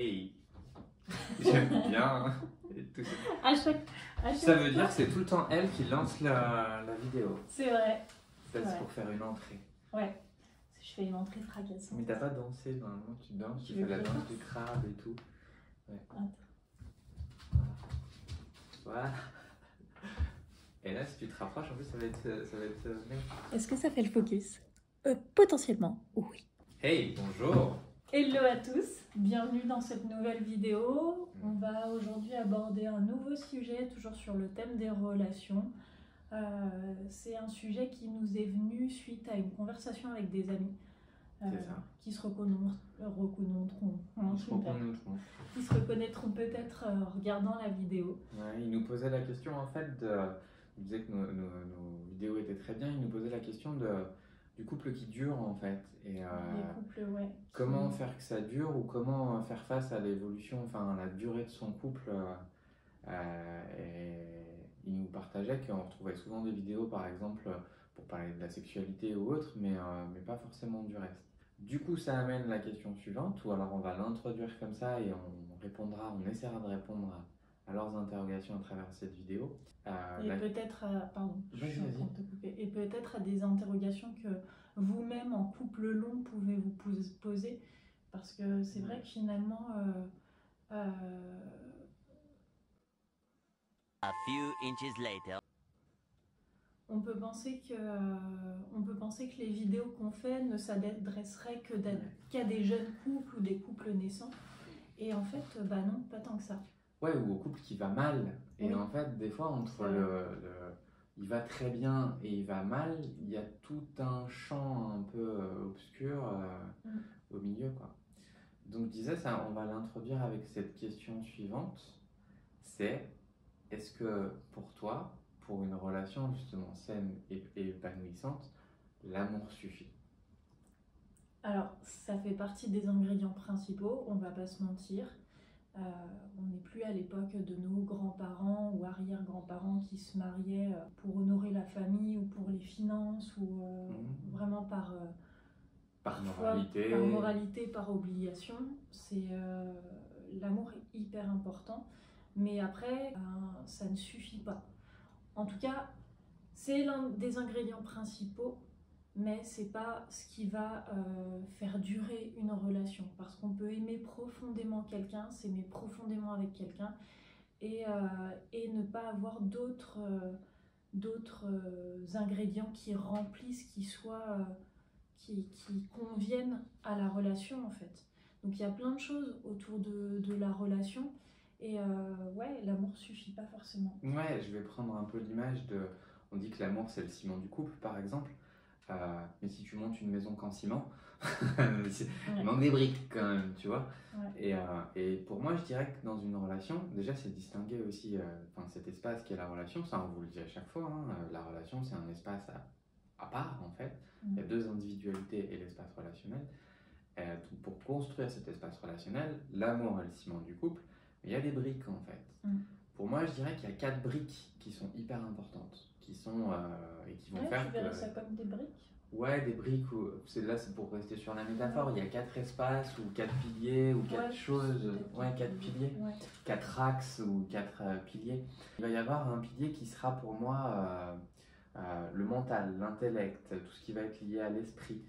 Hey, j'aime bien. Et tout ça. À chaque Ça veut fois. dire que c'est tout le temps elle qui lance la vidéo. C'est vrai. Ça, c'est Ouais. pour faire une entrée. Ouais. Je fais une entrée fracassante. Mais t'as pas dansé, normalement tu danses, tu Tu veux fais la que je danse fasse du crabe et tout. Ouais. Attends. Voilà. Et là, si tu te rapproches, en plus, ça va être bien. Est-ce que ça fait le focus? Potentiellement, oui. Hey, bonjour. Hello à tous, bienvenue dans cette nouvelle vidéo. On va aujourd'hui aborder un nouveau sujet, toujours sur le thème des relations. C'est un sujet qui nous est venu suite à une conversation avec des amis C'est ça. qui se reconnaîtront, qui se reconnaîtront peut-être en regardant la vidéo. Ouais, il nous posait la question en fait il disait que nos vidéos étaient très bien, il nous posait la question du couple qui dure en fait. Et Les couples, ouais. comment faire que ça dure ou comment faire face à l'évolution, enfin à la durée de son couple. Et il nous partageait qu'on retrouvait souvent des vidéos par exemple pour parler de la sexualité ou autre, mais pas forcément du reste. Du coup, ça amène la question suivante, ou alors on va l'introduire comme ça et on essaiera de répondre à leurs interrogations à travers cette vidéo. Et peut-être, pardon, je suis en Vas-y. train de te couper. Et peut-être à des interrogations que vous-même en couple long pouvez vous poser, parce que c'est vrai que finalement, A few inches later. on peut penser que les vidéos qu'on fait ne s'adresseraient qu'à des jeunes couples ou des couples naissants. Et en fait, bah non, pas tant que ça. Ouais, ou au couple qui va mal. Et Oui. en fait, des fois, entre il va très bien et il va mal, il y a tout un champ un peu obscur au milieu, quoi. Donc, je disais, ça, on va l'introduire avec cette question suivante. C'est, est-ce que pour toi, pour une relation justement saine et épanouissante, l'amour suffit? Alors, ça fait partie des ingrédients principaux, on va pas se mentir. On n'est plus à l'époque de nos grands-parents ou arrière-grands-parents qui se mariaient pour honorer la famille ou pour les finances ou vraiment par moralité, par obligation. L'amour est hyper important, mais après, ça ne suffit pas. En tout cas, c'est l'un des ingrédients principaux, mais c'est pas ce qui va faire durer une relation, parce qu'on peut aimer profondément quelqu'un, s'aimer profondément avec quelqu'un et ne pas avoir d'autres ingrédients qui remplissent, qui conviennent à la relation en fait. Donc il y a plein de choses autour de la relation et ouais, l'amour suffit pas forcément. Ouais, je vais prendre un peu l'image de... On dit que l'amour c'est le ciment du couple par exemple. Mais si tu montes une maison qu'en ciment, il manque des briques quand même, tu vois. Ouais. Et pour moi, je dirais que dans une relation, déjà, c'est distinguer aussi cet espace qui est la relation. Ça, on vous le dit à chaque fois. Hein, la relation, c'est un espace à part, en fait. Il y a deux individualités et l'espace relationnel. Donc pour construire cet espace relationnel, l'amour est le ciment du couple. Mais il y a des briques, en fait. Pour moi, je dirais qu'il y a 4 briques qui sont hyper importantes. Qui sont et qui vont faire tu verrais ça comme des briques? Ouais, des briques, c'est pour rester sur la métaphore, il y a 4 espaces ou 4 piliers ou 4 choses, 4 piliers, 4 axes ou 4 piliers. Il va y avoir un pilier qui sera pour moi le mental, l'intellect, tout ce qui va être lié à l'esprit.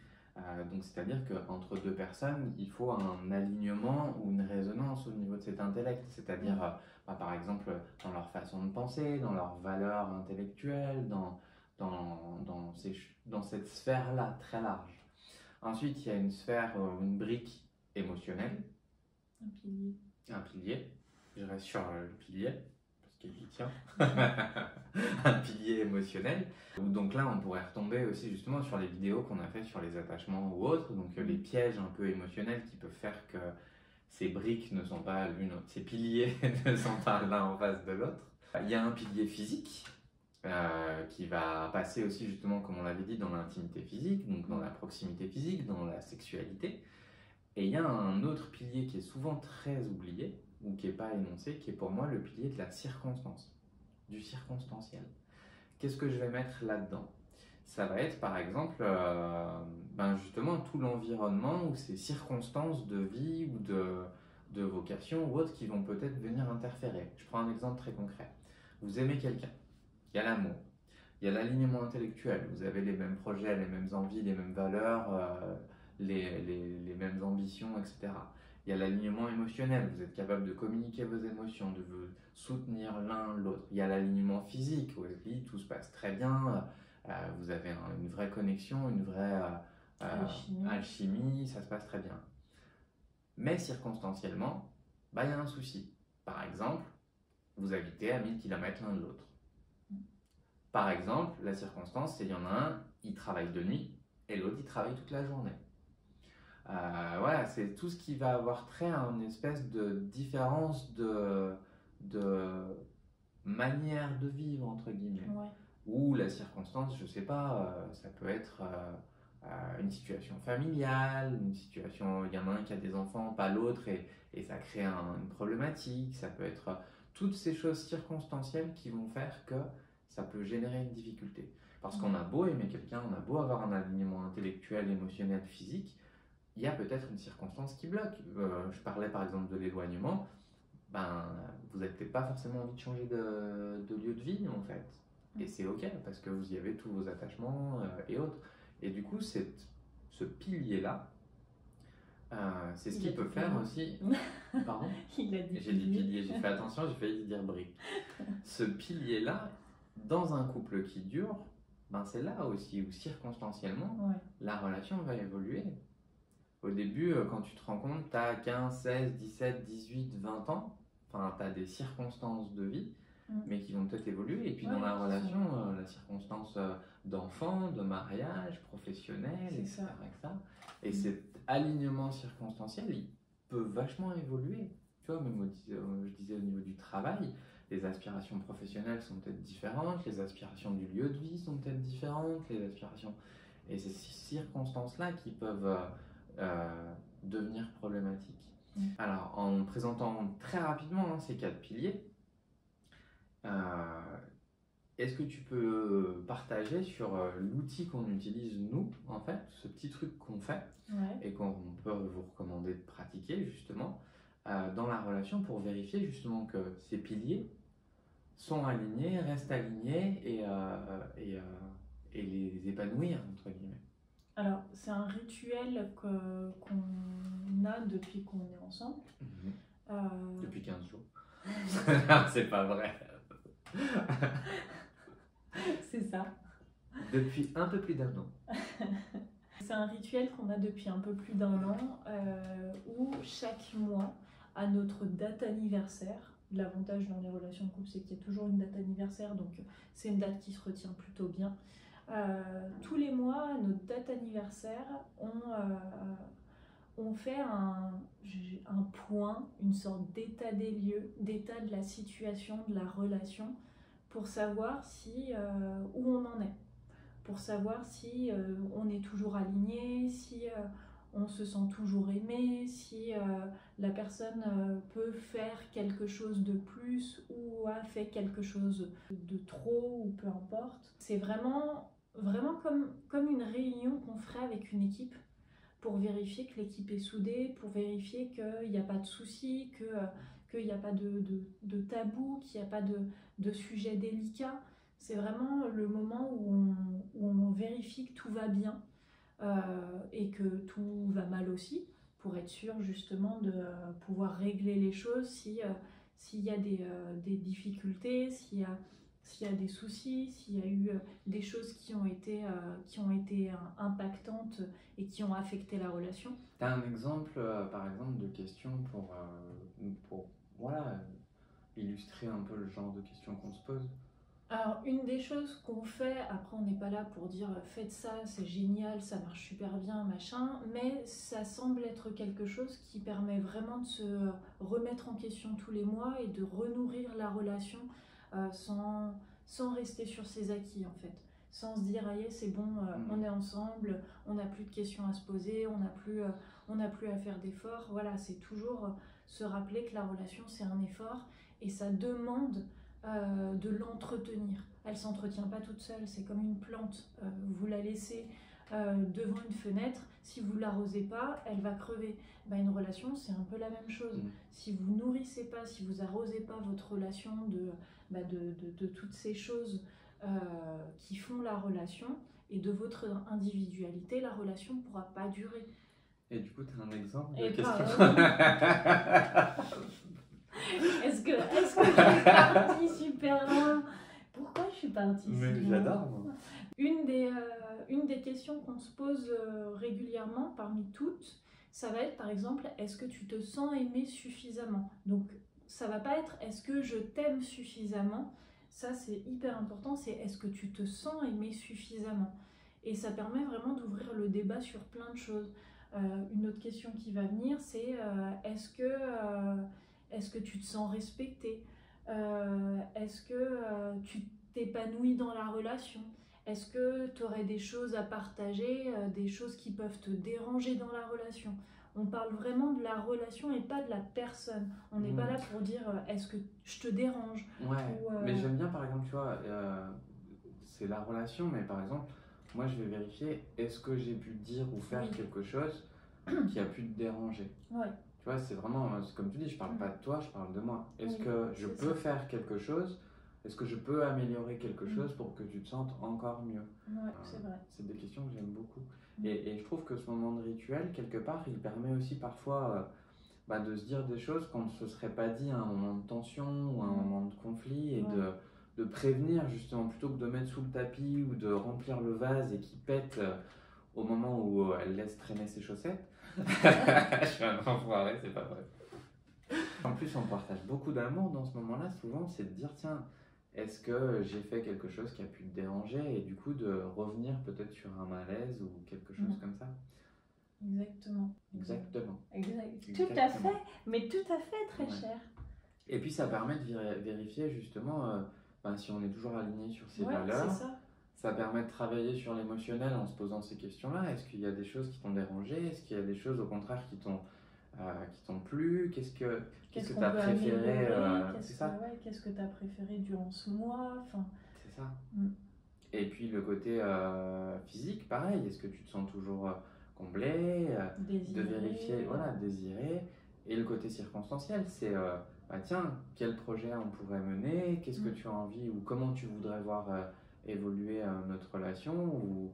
Donc c'est-à-dire qu'entre deux personnes, il faut un alignement ou une résonance au niveau de cet intellect, c'est-à-dire par exemple dans leur façon de penser, dans leurs valeurs intellectuelles, dans cette sphère-là très large. Ensuite, il y a une sphère, une brique émotionnelle. Un pilier. Je reste sur le pilier, parce qu'il y tient. Un pilier émotionnel. Donc là, on pourrait retomber aussi justement sur les vidéos qu'on a fait sur les attachements ou autres, donc les pièges un peu émotionnels qui peuvent faire que ces briques ne sont pas l'une, ces piliers ne sont pas l'un en face de l'autre. Il y a un pilier physique qui va passer aussi justement, comme on l'avait dit, dans l'intimité physique, donc dans la proximité physique, dans la sexualité. Et il y a un autre pilier qui est souvent très oublié, ou qui n'est pas énoncé, qui est pour moi le pilier de la circonstance, du circonstanciel. Qu'est-ce que je vais mettre là-dedans? Ça va être par exemple justement tout l'environnement ou ces circonstances de vie ou de vocation ou autres qui vont peut-être venir interférer. Je prends un exemple très concret. Vous aimez quelqu'un, il y a l'amour, il y a l'alignement intellectuel, vous avez les mêmes projets, les mêmes envies, les mêmes valeurs, les mêmes ambitions, etc. Il y a l'alignement émotionnel, vous êtes capable de communiquer vos émotions, de vous soutenir l'un l'autre. Il y a l'alignement physique, où tout se passe très bien, vous avez une vraie connexion, une vraie alchimie, ça se passe très bien. Mais circonstanciellement, il y a un souci. Par exemple, vous habitez à 1000 km l'un de l'autre. Par exemple, la circonstance, c'est qu'il y en a un, il travaille de nuit, et l'autre, il travaille toute la journée. Voilà, c'est tout ce qui va avoir trait à une espèce de différence de manière de vivre, entre guillemets. Ouais. Ou la circonstance, je sais pas, ça peut être une situation familiale, une situation, il y en a un qui a des enfants, pas l'autre, et ça crée une problématique. Ça peut être toutes ces choses circonstancielles qui vont faire que ça peut générer une difficulté. Parce qu'on a beau aimer quelqu'un, on a beau avoir un alignement intellectuel, émotionnel, physique, il y a peut-être une circonstance qui bloque. Je parlais par exemple de l'éloignement, vous n'avez peut-être pas forcément envie de changer de lieu de vie en fait. Et c'est ok parce que vous y avez tous vos attachements et autres. Et du coup, ce pilier-là, c'est ce qui peut faire aussi. Pardon ? Il a dit J'ai dit pilier, j'ai fait attention, j'ai failli dire brique. Ce pilier-là, dans un couple qui dure, c'est là aussi où circonstanciellement, la relation va évoluer. Au début, quand tu te rends compte, tu as 15, 16, 17, 18, 20 ans, tu as des circonstances de vie, mais qui vont peut-être évoluer. Et puis dans la relation, la circonstance d'enfant, de mariage, professionnel, etc. Et cet alignement circonstanciel, il peut vachement évoluer. Tu vois, même je disais au niveau du travail, les aspirations professionnelles sont peut-être différentes, les aspirations du lieu de vie sont peut-être différentes, les aspirations... Et c'est ces circonstances-là qui peuvent devenir problématiques. Alors, en présentant très rapidement ces 4 piliers, est-ce que tu peux partager sur l'outil qu'on utilise nous, en fait, ce petit truc qu'on fait et qu'on peut vous recommander de pratiquer justement dans la relation pour vérifier justement que ces piliers sont alignés, restent alignés et les épanouir, entre guillemets. Alors, c'est un rituel qu'on a depuis qu'on est ensemble. Depuis 15 jours. C'est pas vrai. C'est ça. Depuis un peu plus d'1 an. C'est un rituel qu'on a depuis un peu plus d'1 an où chaque mois, à notre date anniversaire, l'avantage dans les relations de couple, c'est qu'il y a toujours une date anniversaire, donc c'est une date qui se retient plutôt bien. Tous les mois, à notre date anniversaire, on fait un point, une sorte d'état des lieux, d'état de la situation, de la relation, pour savoir où on en est, pour savoir si on est toujours aligné, si on se sent toujours aimé, si la personne peut faire quelque chose de plus ou a fait quelque chose de trop, ou peu importe. C'est vraiment comme une réunion qu'on ferait avec une équipe pour vérifier que l'équipe est soudée, pour vérifier qu'il n'y a pas de soucis, qu'il n'y a pas de tabou, qu'il n'y a pas de sujet délicat. C'est vraiment le moment où on vérifie que tout va bien et que tout va mal aussi, pour être sûr justement de pouvoir régler les choses s'il y a des difficultés, s'il y a des soucis, s'il y a eu des choses qui ont été impactantes et qui ont affecté la relation. Tu as un exemple, par exemple, de questions pour illustrer un peu le genre de questions qu'on se pose? Alors, une des choses qu'on fait, après on n'est pas là pour dire faites ça, c'est génial, ça marche super bien, machin, mais ça semble être quelque chose qui permet vraiment de se remettre en question tous les mois et de renourrir la relation sans rester sur ses acquis en fait. Sans se dire aïe c'est bon, on est ensemble, on n'a plus de questions à se poser, on n'a plus à faire d'efforts. Voilà, c'est toujours se rappeler que la relation c'est un effort et ça demande de l'entretenir. Elle ne s'entretient pas toute seule, c'est comme une plante. Vous la laissez devant une fenêtre, si vous l'arrosez pas, elle va crever. Une relation, c'est un peu la même chose. Si vous nourrissez pas, si vous arrosez pas votre relation de toutes ces choses qui font la relation et de votre individualité, la relation ne pourra pas durer. Et du coup, tu as un exemple de Et question. Est-ce que je suis partie super loin? Pourquoi je suis partie si Mais loin? j'adore, moi. Une des questions qu'on se pose régulièrement parmi toutes, ça va être par exemple, est-ce que tu te sens aimé suffisamment? Donc ça va pas être est-ce que je t'aime suffisamment? Ça c'est hyper important, c'est est-ce que tu te sens aimé suffisamment? Et ça permet vraiment d'ouvrir le débat sur plein de choses. Une autre question qui va venir, c'est est-ce que tu te sens respecté? Est-ce que tu t'épanouis dans la relation? Est-ce que tu aurais des choses à partager, des choses qui peuvent te déranger dans la relation? On parle vraiment de la relation et pas de la personne. On n'est pas là pour dire est-ce que je te dérange? Ouais, mais j'aime bien par exemple, tu vois, c'est la relation, mais par exemple, moi je vais vérifier est-ce que j'ai pu dire ou faire quelque chose qui a pu te déranger. Ouais. Tu vois, c'est vraiment, comme tu dis, je parle pas de toi, je parle de moi. Est-ce que je peux faire quelque chose? Est-ce que je peux améliorer quelque chose pour que tu te sentes encore mieux? Ouais, c'est vrai. C'est des questions que j'aime beaucoup. Et je trouve que ce moment de rituel, quelque part, il permet aussi parfois de se dire des choses qu'on ne se serait pas dit à un moment de tension ou à un moment de conflit et de prévenir justement plutôt que de mettre sous le tapis ou de remplir le vase et qui pète au moment où elle laisse traîner ses chaussettes. Je suis un enfoiré, c'est pas vrai. En plus, on partage beaucoup d'amour dans ce moment-là, souvent, c'est de dire tiens, est-ce que j'ai fait quelque chose qui a pu te déranger et du coup de revenir peut-être sur un malaise ou quelque chose comme ça. Exactement. Exactement. Tout à fait, mais tout à fait très cher. Et puis ça permet de vérifier justement si on est toujours aligné sur ses valeurs. C'est ça. Ça permet de travailler sur l'émotionnel en se posant ces questions-là. Est-ce qu'il y a des choses qui t'ont dérangé? Est-ce qu'il y a des choses au contraire qui t'ont plu? Qu'est-ce que tu as préféré? Qu'est-ce que tu as préféré durant ce mois? C'est ça. Et puis le côté physique, pareil. Est-ce que tu te sens toujours comblé? De vérifier, désiré. Et le côté circonstanciel, c'est tiens, quel projet on pourrait mener? Qu'est-ce que tu as envie ou comment tu voudrais voir évoluer notre relation ou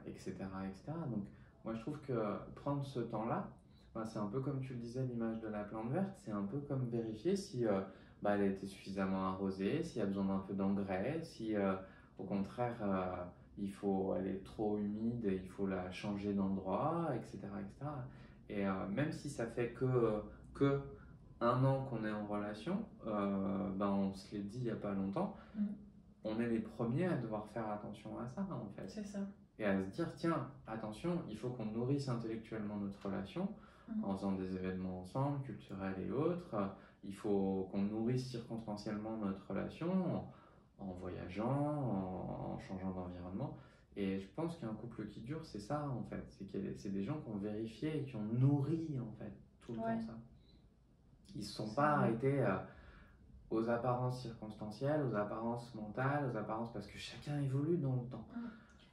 etc., etc. Donc moi je trouve que prendre ce temps-là, c'est un peu comme tu le disais, l'image de la plante verte, c'est un peu comme vérifier si elle a été suffisamment arrosée, s'il y a besoin d'un peu d'engrais, si au contraire elle est trop humide et il faut la changer d'endroit, etc., etc. Et même si ça fait que un an qu'on est en relation, on se l'est dit il n'y a pas longtemps, on est les premiers à devoir faire attention à ça en fait. C'est ça. Et à se dire tiens, attention, il faut qu'on nourrisse intellectuellement notre relation en faisant des événements ensemble, culturels et autres. Il faut qu'on nourrisse circonstanciellement notre relation en voyageant, en changeant d'environnement. Et je pense qu'un couple qui dure, c'est ça en fait. C'est des gens qui ont vérifié et qui ont nourri en fait tout le temps ça. Ils ne se sont pas arrêtés aux apparences circonstancielles, aux apparences mentales, aux apparences parce que chacun évolue dans le temps.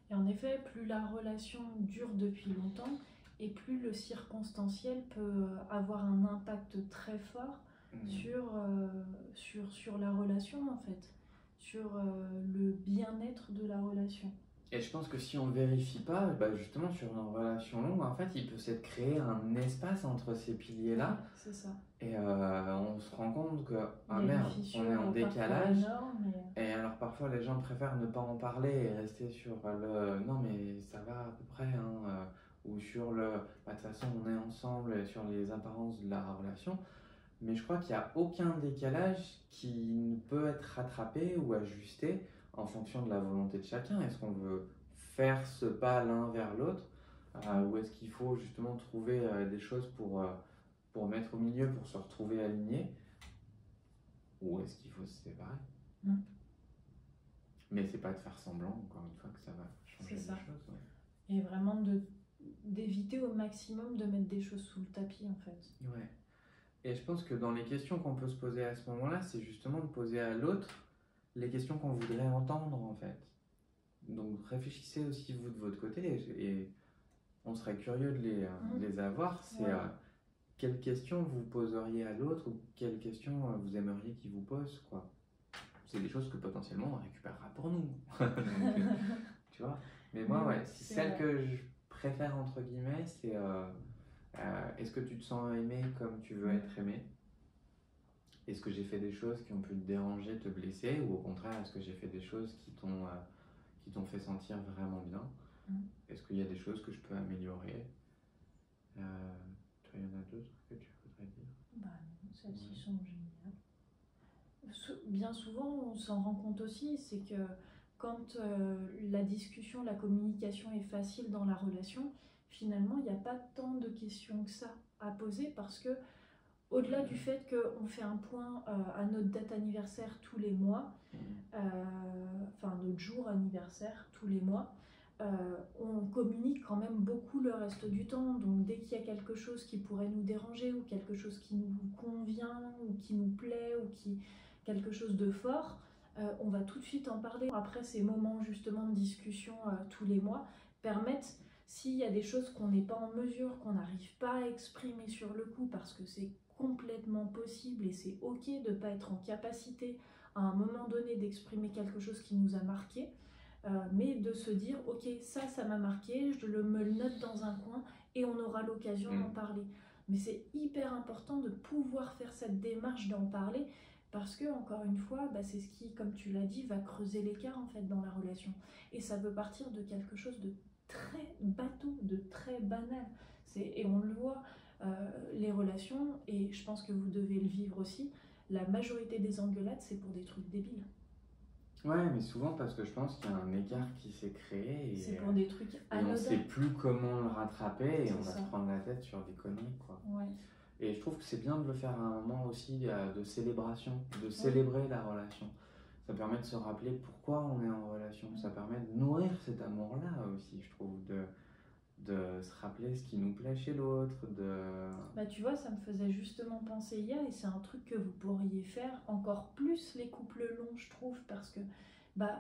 Et en effet, plus la relation dure depuis longtemps et plus le circonstanciel peut avoir un impact très fort sur la relation en fait, sur le bien-être de la relation. Et je pense que si on ne vérifie pas, justement sur une relation longue, en fait, il peut s'être créé un espace entre ces piliers-là. C'est ça. Et on se rend compte que, merde, on est en décalage. Énorme, et alors parfois les gens préfèrent ne pas en parler et rester sur le non mais ça va à peu près, ou sur le de toute façon on est ensemble et sur les apparences de la relation. Mais je crois qu'il n'y a aucun décalage qui ne peut être rattrapé ou ajusté en fonction de la volonté de chacun. Est-ce qu'on veut faire ce pas l'un vers l'autre ou est-ce qu'il faut justement trouver des choses pour mettre au milieu, pour se retrouver aligné, ou est-ce qu'il faut se séparer? Mais c'est pas de faire semblant, encore une fois, que ça va changer les choses. Et vraiment d'éviter au maximum de mettre des choses sous le tapis en fait. Ouais. Et je pense que dans les questions qu'on peut se poser à ce moment-là, c'est justement de poser à l'autre les questions qu'on voudrait entendre en fait. Donc réfléchissez aussi vous de votre côté et on serait curieux de les avoir. C'est quelles questions vous poseriez à l'autre ou quelles questions vous aimeriez qu'il vous pose, quoi. C'est des choses que potentiellement on récupérera pour nous. Donc, tu vois. Mais moi, ouais, celle que je préfère entre guillemets, c'est est-ce que tu te sens aimé comme tu veux être aimé? Est-ce que j'ai fait des choses qui ont pu te déranger, te blesser, ou au contraire, est-ce que j'ai fait des choses qui t'ont fait sentir vraiment bien? Est-ce qu'il y a des choses que je peux améliorer? Toi, il y en a d'autres que tu voudrais dire? Bah non, celles-ci sont géniales. Bien souvent, on s'en rend compte aussi, c'est que quand la discussion, la communication est facile dans la relation, finalement, il n'y a pas tant de questions que ça à poser parce que, au-delà du fait qu'on fait un point à notre date anniversaire tous les mois, enfin notre jour anniversaire tous les mois, on communique quand même beaucoup le reste du temps. Donc dès qu'il y a quelque chose qui pourrait nous déranger ou quelque chose qui nous convient ou qui nous plaît ou quelque chose de fort, on va tout de suite en parler. Après, ces moments justement de discussion tous les mois permettent, s'il y a des choses qu'on n'est pas en mesure, qu'on n'arrive pas à exprimer sur le coup, parce que c'est complètement possible et c'est ok de ne pas être en capacité à un moment donné d'exprimer quelque chose qui nous a marqué, mais de se dire ok, ça m'a marqué, me le note dans un coin et on aura l'occasion d'en parler. Mais c'est hyper important de pouvoir faire cette démarche d'en parler parce que, encore une fois, c'est ce qui, comme tu l'as dit, va creuser l'écart en fait dans la relation. Et ça peut partir de quelque chose de très bateau, de très banal. Et on le voit, les relations, et je pense que vous devez le vivre aussi, la majorité des engueulades, c'est pour des trucs débiles. Ouais, mais souvent parce que je pense qu'il y a un écart qui s'est créé et c'est pour des trucs anodins. Et on sait plus comment le rattraper et on va se prendre la tête sur des conneries, quoi. Ouais. Et je trouve que c'est bien de le faire à un moment aussi de célébration, de célébrer la relation. Ça permet de se rappeler pourquoi on est en relation. Ça permet de nourrir cet amour-là aussi, je trouve, de se rappeler ce qui nous plaît chez l'autre. Tu vois, ça me faisait justement penser hier, et c'est un truc que vous pourriez faire encore plus les couples longs, je trouve, parce que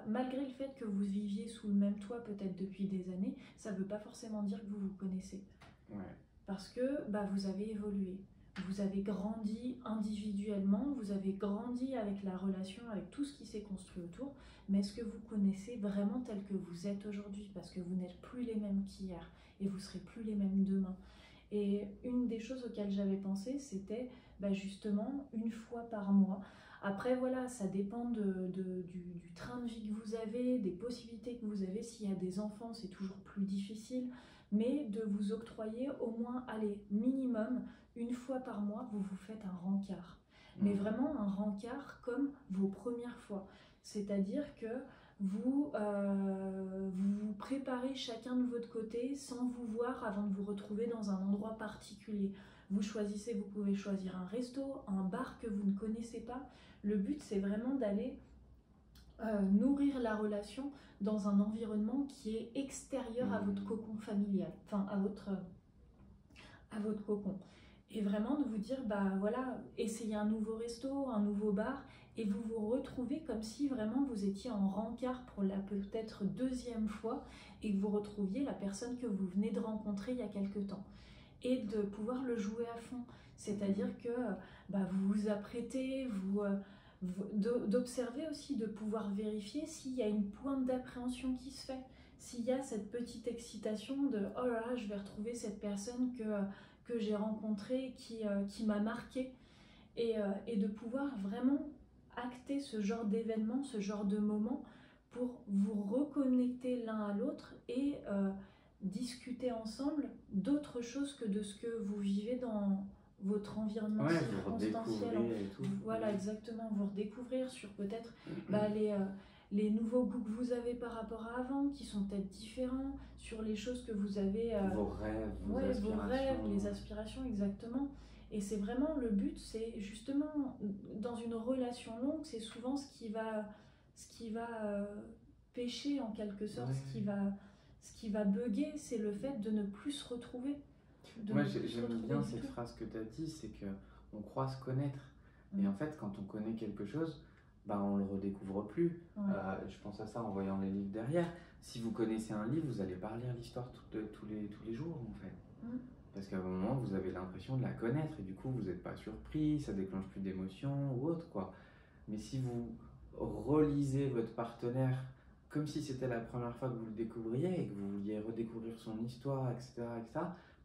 malgré le fait que vous viviez sous le même toit peut-être depuis des années, ça ne veut pas forcément dire que vous vous connaissez. Ouais. Parce que vous avez évolué, vous avez grandi individuellement, vous avez grandi avec la relation, avec tout ce qui s'est construit autour, mais est-ce que vous connaissez vraiment tel que vous êtes aujourd'hui? Parce que vous n'êtes plus les mêmes qu'hier et vous ne serez plus les mêmes demain. Et une des choses auxquelles j'avais pensé, c'était justement une fois par mois. Après voilà, ça dépend du train de vie que vous avez, des possibilités que vous avez. S'il y a des enfants, c'est toujours plus difficile. Mais de vous octroyer au moins, allez, minimum, une fois par mois, vous vous faites un rencard. Mais vraiment un rencard comme vos premières fois. C'est-à-dire que vous vous préparez chacun de votre côté sans vous voir avant de vous retrouver dans un endroit particulier. Vous choisissez, vous pouvez choisir un resto, un bar que vous ne connaissez pas. Le but, c'est vraiment d'aller nourrir la relation dans un environnement qui est extérieur à votre cocon familial, enfin à votre cocon. Et vraiment de vous dire, voilà, essayez un nouveau resto, un nouveau bar, et vous vous retrouvez comme si vraiment vous étiez en rencard pour la peut-être deuxième fois, et que vous retrouviez la personne que vous venez de rencontrer il y a quelque temps. Et de pouvoir le jouer à fond. C'est-à-dire que vous vous apprêtez, d'observer aussi, de pouvoir vérifier s'il y a une pointe d'appréhension qui se fait, s'il y a cette petite excitation de oh là là, je vais retrouver cette personne que j'ai rencontrée, qui m'a marqué, et de pouvoir vraiment acter ce genre d'événement, ce genre de moment pour vous reconnecter l'un à l'autre et discuter ensemble d'autres choses que de ce que vous vivez dans votre environnement circonstanciel. Voilà, exactement, vous redécouvrir sur peut-être les nouveaux goûts que vous avez par rapport à avant, qui sont peut-être différents, sur les choses que vous avez... vos rêves, les aspirations, exactement. Et c'est vraiment le but, c'est justement, dans une relation longue, c'est souvent ce qui va pêcher en quelque sorte, ce qui va bugger, c'est le fait de ne plus se retrouver. Moi j'aime bien cette phrase que tu as dit, c'est qu'on croit se connaître. Et en fait, quand on connaît quelque chose, bah, on le redécouvre plus. Ouais. Je pense à ça en voyant les livres derrière. Si vous connaissez un livre, vous n'allez pas relire l'histoire tous les jours en fait. Parce qu'à un moment, vous avez l'impression de la connaître et du coup, vous n'êtes pas surpris, ça déclenche plus d'émotions ou autre quoi. Mais si vous relisez votre partenaire comme si c'était la première fois que vous le découvriez et que vous vouliez redécouvrir son histoire, etc.,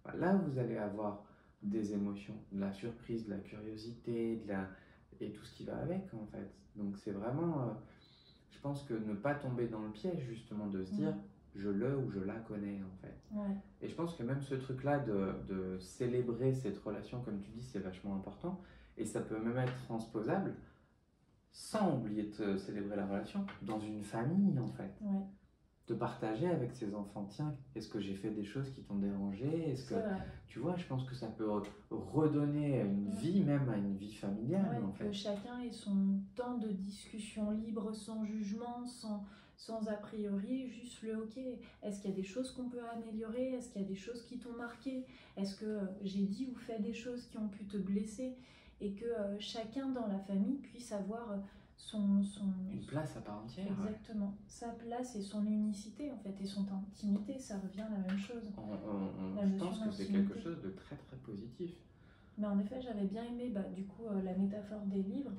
bah là, vous allez avoir des émotions, de la surprise, de la curiosité, et tout ce qui va avec en fait. Donc c'est vraiment, je pense que ne pas tomber dans le piège justement de se dire je le ou je la connais en fait. Ouais. Et je pense que même ce truc-là de célébrer cette relation, comme tu dis, c'est vachement important. Et ça peut même être transposable sans oublier de célébrer la relation dans une famille en fait. Ouais. De partager avec ses enfants, tiens, est-ce que j'ai fait des choses qui t'ont dérangé? Est-ce que, tu vois, je pense que ça peut redonner une vie même à une vie familiale en fait. Que chacun ait son temps de discussion libre, sans jugement, sans a priori, juste le ok. Est-ce qu'il y a des choses qu'on peut améliorer? Est-ce qu'il y a des choses qui t'ont marqué? Est-ce que j'ai dit ou fait des choses qui ont pu te blesser? Et que chacun dans la famille puisse avoir une place à part entière. Exactement. Sa place et son unicité en fait, et son intimité, ça revient à la même chose. Je pense que c'est quelque chose de très très positif. Mais en effet, j'avais bien aimé du coup la métaphore des livres,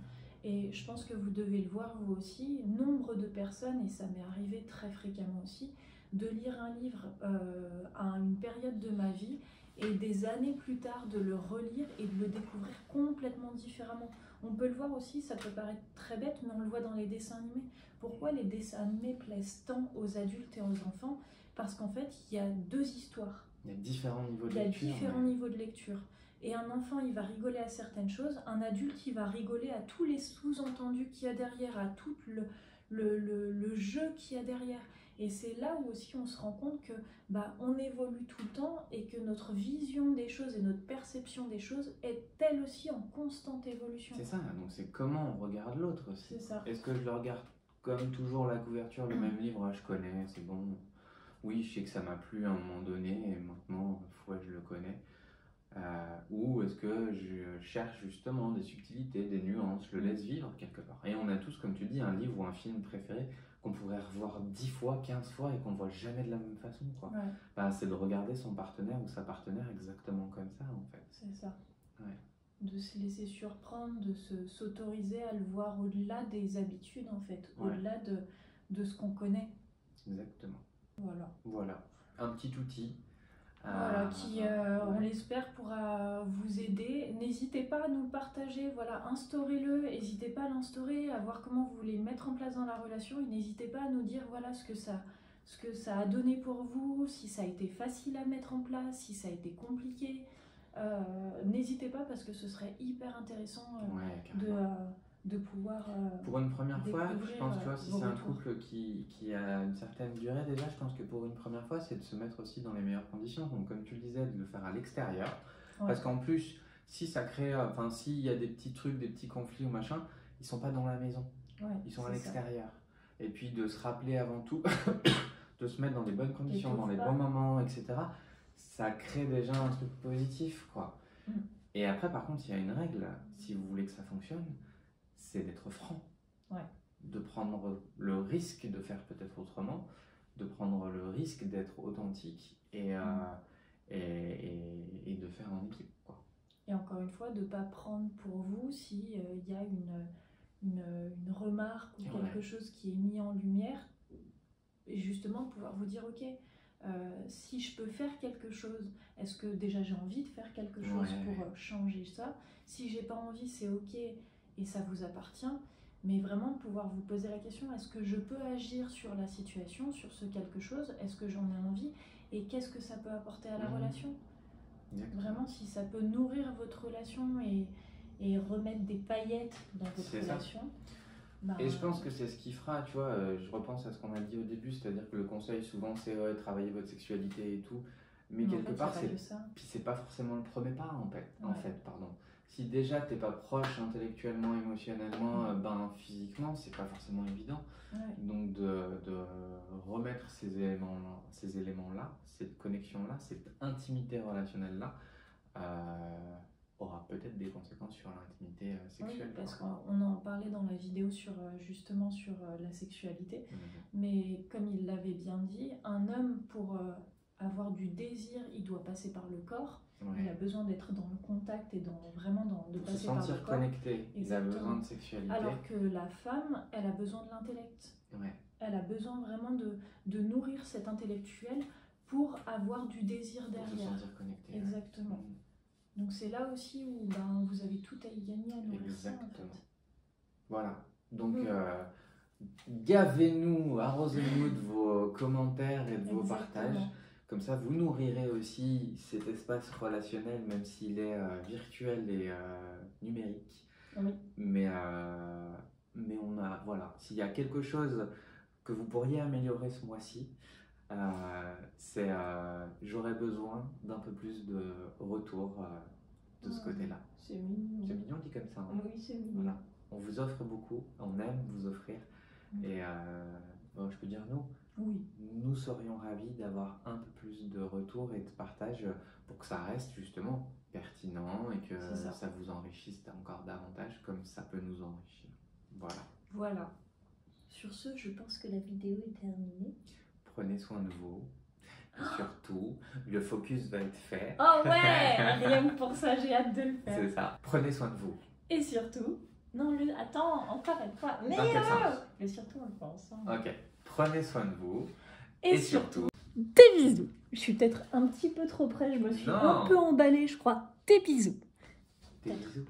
et je pense que vous devez le voir vous aussi. Nombre de personnes, et ça m'est arrivé très fréquemment aussi, de lire un livre à une période de ma vie et des années plus tard de le relire et de le découvrir complètement différemment. On peut le voir aussi, ça peut paraître très bête, mais on le voit dans les dessins animés. Pourquoi les dessins animés plaisent tant aux adultes et aux enfants? Parce qu'en fait, il y a deux histoires. Il y a différents niveaux de lecture. Il y a différents niveaux de lecture. Et un enfant, il va rigoler à certaines choses. Un adulte, il va rigoler à tous les sous-entendus qu'il y a derrière, à tout le jeu qu'il y a derrière. Et c'est là où aussi on se rend compte que on évolue tout le temps et que notre vision des choses et notre perception des choses est elle aussi en constante évolution. C'est ça, donc c'est comment on regarde l'autre aussi. C'est ça. Est-ce que je le regarde comme toujours la couverture, le même livre, je connais, c'est bon. Oui, je sais que ça m'a plu à un moment donné et maintenant, je le connais. Ou est-ce que je cherche justement des subtilités, des nuances, je le laisse vivre quelque part. Et on a tous, comme tu dis, un livre ou un film préféré qu'on pourrait revoir 10 fois, 15 fois et qu'on ne voit jamais de la même façon. Quoi. Ouais. C'est de regarder son partenaire ou sa partenaire exactement comme ça en fait. C'est ça. Ouais. De se laisser surprendre, de s'autoriser à le voir au-delà des habitudes en fait, au-delà de ce qu'on connaît. Exactement. Voilà. Un petit outil. Qui, on l'espère, pourra vous aider. N'hésitez pas à nous le partager, instaurez-le, n'hésitez pas à l'instaurer, à voir comment vous voulez le mettre en place dans la relation, et n'hésitez pas à nous dire ce que ça a donné pour vous, si ça a été facile à mettre en place, si ça a été compliqué. N'hésitez pas, parce que ce serait hyper intéressant de pouvoir pour une première fois, je pense, tu vois, si c'est un retours. couple qui a une certaine durée déjà, je pense que pour une première fois, c'est de se mettre aussi dans les meilleures conditions. Donc, comme tu le disais, de le faire à l'extérieur. Parce qu'en plus, si ça crée, s'il y a des petits trucs, des petits conflits ou machin, ils sont pas dans la maison. Ils sont à l'extérieur. Et puis de se rappeler avant tout, de se mettre dans des bonnes conditions, dans les bons moments, etc. Ça crée déjà un truc positif, quoi. Et après, par contre, il y a une règle, si vous voulez que ça fonctionne, c'est d'être franc, de prendre le risque de faire peut-être autrement, de prendre le risque d'être authentique et de faire en équipe, quoi. Et encore une fois, de ne pas prendre pour vous s'il y a une remarque ou quelque chose qui est mis en lumière, et justement de pouvoir vous dire ok, si je peux faire quelque chose, est-ce que déjà j'ai envie de faire quelque chose pour changer ça? Si j'ai pas envie, c'est ok, et ça vous appartient, mais vraiment de pouvoir vous poser la question, est-ce que je peux agir sur la situation, sur ce quelque chose? Est-ce que j'en ai envie? Et qu'est-ce que ça peut apporter à la relation? Vraiment, si ça peut nourrir votre relation et remettre des paillettes dans votre relation. Et je pense que c'est ce qui fera, tu vois, je repense à ce qu'on a dit au début, c'est-à-dire que le conseil souvent c'est travailler votre sexualité et tout, mais quelque part c'est pas forcément le premier pas en fait, pardon. Si déjà t'es pas proche intellectuellement, émotionnellement, physiquement, c'est pas forcément évident. Donc de remettre ces éléments-là, cette connexion-là, cette intimité relationnelle-là, aura peut-être des conséquences sur l'intimité sexuelle. Oui, parce qu'on en parlait dans la vidéo sur, justement sur la sexualité. Mais comme il l'avait bien dit, un homme pour avoir du désir, il doit passer par le corps. Ouais. Il a besoin d'être dans le contact et de Pour passer se par le sentir corps. connecté, il a Exactement. besoin de sexualité. Alors que la femme, elle a besoin de l'intellect. Ouais. Elle a besoin vraiment de nourrir cet intellectuel pour avoir du désir Pour se derrière. sentir connecté. Exactement. Donc c'est là aussi où vous avez tout à y gagner à nourrir ça, en Exactement. fait. Voilà. Donc, gavez-nous, arrosez-nous de vos commentaires et de vos partages. Comme ça, vous nourrirez aussi cet espace relationnel, même s'il est virtuel et numérique. Oui. Mais on a, voilà, s'il y a quelque chose que vous pourriez améliorer ce mois-ci, c'est j'aurais besoin d'un peu plus de retour de ce côté-là. C'est mignon. C'est mignon dit comme ça. Hein. Oui, c'est mignon. Voilà. On vous offre beaucoup, on aime vous offrir. Et bon, je peux dire nous. Oui. Nous serions ravis d'avoir un peu plus de retour et de partage pour que ça reste justement pertinent et que ça vous enrichisse encore davantage comme ça peut nous enrichir. Voilà. Voilà. Sur ce, je pense que la vidéo est terminée. Prenez soin de vous. Et surtout, le focus va être fait. Oh ouais. Rien que pour ça, j'ai hâte de le faire. C'est ça. Prenez soin de vous. Et surtout... Non, attends, encore une fois. Mais surtout, on le fait ensemble. Ok. Prenez soin de vous. Et surtout, des bisous. Je suis peut-être un petit peu trop près, je me suis un peu emballée, je crois. Des bisous. Des bisous.